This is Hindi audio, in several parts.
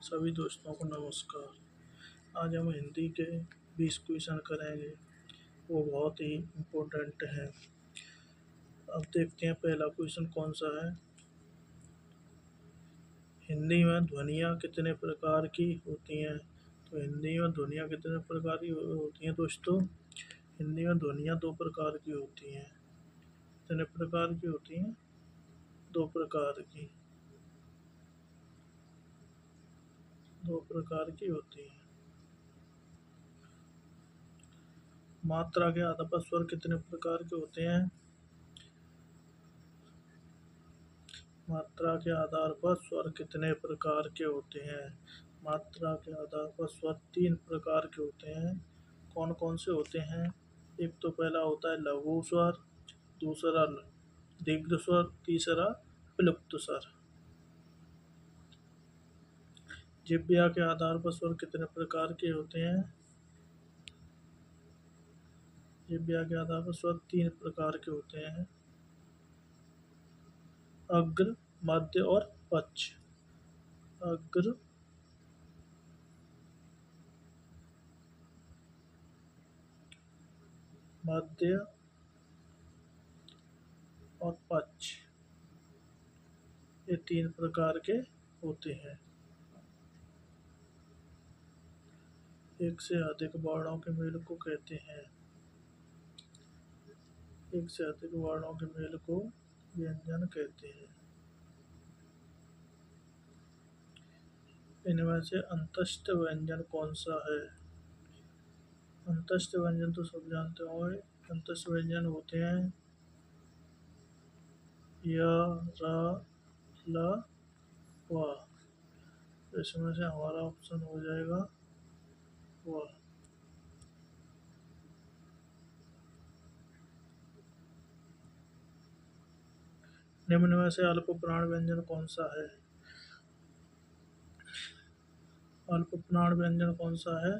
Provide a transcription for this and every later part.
सभी दोस्तों को नमस्कार। आज हम हिंदी के 20 क्वेश्चन करेंगे। वो बहुत ही इम्पोर्टेंट है। अब देखते हैं पहला क्वेश्चन कौन सा है। हिंदी में ध्वनियाँ कितने प्रकार की होती हैं? तो हिंदी में ध्वनियाँ कितने प्रकार की होती हैं दोस्तों? हिंदी में ध्वनियाँ दो प्रकार की होती हैं। कितने प्रकार की होती हैं? दो प्रकार की। दो प्रकार की होती हैं। मात्रा के आधार पर स्वर कितने प्रकार के होते हैं? मात्रा के आधार पर स्वर कितने प्रकार के होते हैं? मात्रा के आधार पर स्वर 3 प्रकार के होते हैं। कौन कौन से होते हैं? एक तो पहला होता है लघु स्वर, दूसरा दीर्घ स्वर, तीसरा विलुप्त स्वर। जिह्वा के आधार पर स्वर कितने प्रकार के होते हैं? जिह्वा के आधार पर स्वर 3 प्रकार के होते हैं। अग्र, मध्य और पश्च। अग्र, मध्य और पश्च, ये 3 प्रकार के होते हैं। एक से अधिक वर्णों के मेल को कहते हैं। एक से अधिक वर्णों के मेल को व्यंजन कहते हैं। इनमें से अंतस्थ व्यंजन कौन सा है? अंतस्थ व्यंजन तो सब जानते होंगे। अंतस्थ व्यंजन होते हैं य, र, ल, व। इसमें से हमारा ऑप्शन हो जाएगा व। निम्न में से अल्प प्राण व्यंजन कौन सा है? अल्प प्राण व्यंजन कौन सा है?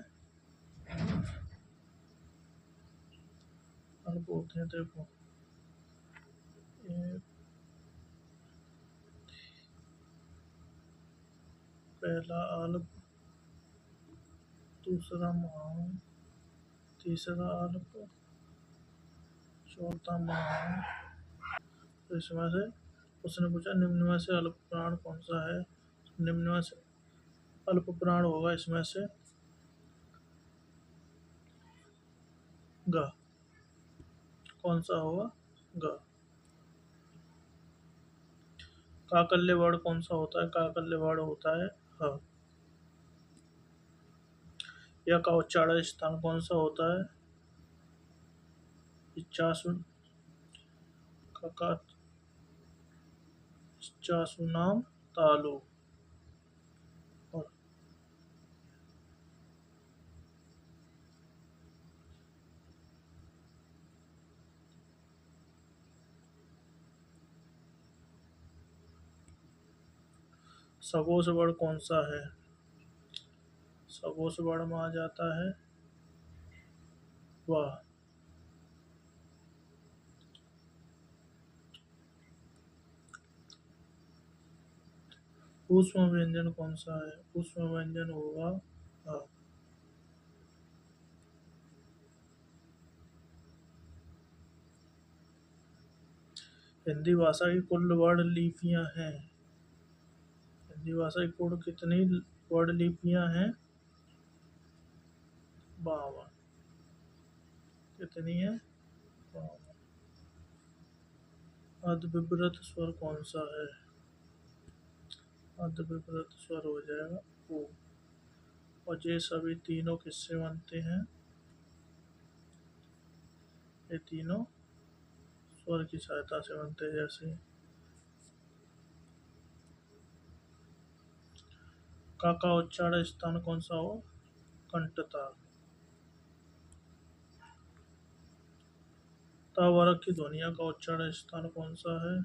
अल्प होते हैं देखो, ये पहला अल्प, दूसरा महान, तीसरा अल्प, चौथा महान। तो इसमें से उसने पूछा निम्न में से अल्प प्राण कौन सा है? निम्न में से अल्प प्राण होगा इसमें से ग। कौन सा होगा? ग। काकल्य वर्ण कौन सा होता है? काकल्य वर्ण होता है ह। यह का उच्चारण स्थान कौन सा होता है? इच्छासु, का इच्छासु नाम तालु। और सगोश वर्ण कौन सा है? सगोश वर्ण में आ जाता है वह। ऊष्म व्यंजन कौन सा है? ऊष्म व्यंजन होगा ह। हिंदी भाषा की कुल वर्ण लिपियां हैं। हिंदी भाषा की कुल कितनी वर्ण लिपियां हैं? 52। कितनी है? 52। अद्विव्रत स्वर कौन सा है? अद्विव्रत स्वर हो जाएगा ओ। और ये सभी तीनों किससे बनते हैं? ये तीनों स्वर की सहायता से बनते हैं। जैसे का उच्चारण स्थान कौन सा हो? कंठता। ता वर्ग की ध्वनिया का उच्चारण स्थान कौन सा है?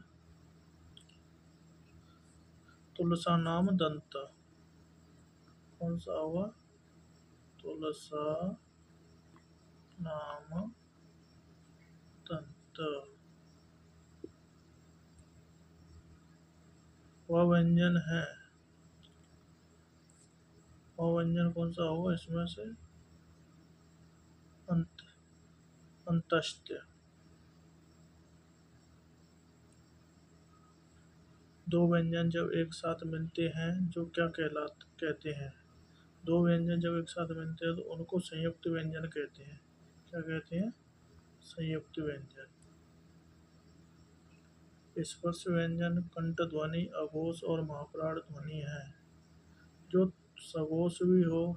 तुलसा नाम दंत। कौन सा होगा? तुलसा नाम दंत। वह व्यंजन है और व्यंजन कौन सा होगा इसमें से? अंत अंतस्त्य। दो व्यंजन जब एक साथ मिलते हैं जो क्या कहते हैं? दो व्यंजन जब एक साथ मिलते हैं तो उनको संयुक्त व्यंजन कहते हैं। क्या कहते हैं? संयुक्त व्यंजन। स्पर्श व्यंजन कंठ ध्वनि, अघोष और महाप्राण ध्वनि है। जो सघोष भी हो,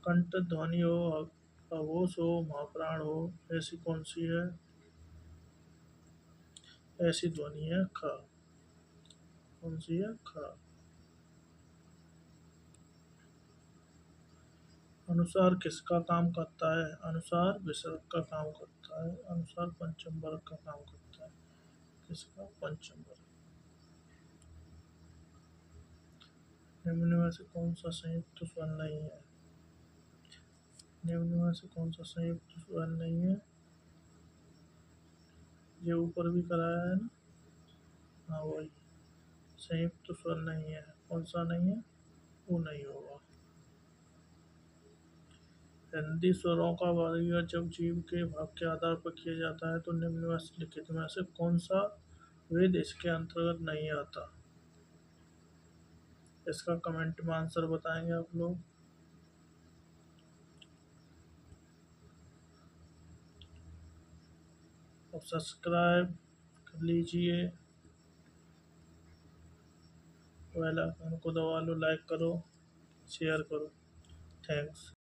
कंठ ध्वनि हो, अघोष हो, महाप्राण हो, ऐसी कौन सी है? ऐसी ध्वनि है ख। कौन सी है? ख। अनुसार किसका काम करता है? अनुसार विसर्ग का काम करता है। अनुसार पंचम वर्ग का काम करता है। किसका? पंचम वर्ग। निम्न में से कौन सा संयुक्त स्वर नहीं है? निम्न में से कौन सा संयुक्त स्वर नहीं है? ये ऊपर भी कराया है ना? हाँ वही। संयुक्त स्वर नहीं है। कौन सा नहीं है? वो नहीं होगा। हिंदी स्वरों का वर्गीकरण जब जीव के भाग के आधार पर किया जाता है तो निम्नलिखित में से कौन सा वेद इसके अंतर्गत नहीं आता? इसका कमेंट में आंसर बताएंगे आप लोग। और सब्सक्राइब कर लीजिए, बेल आइकन को दबा लो, लाइक करो, शेयर करो। थैंक्स।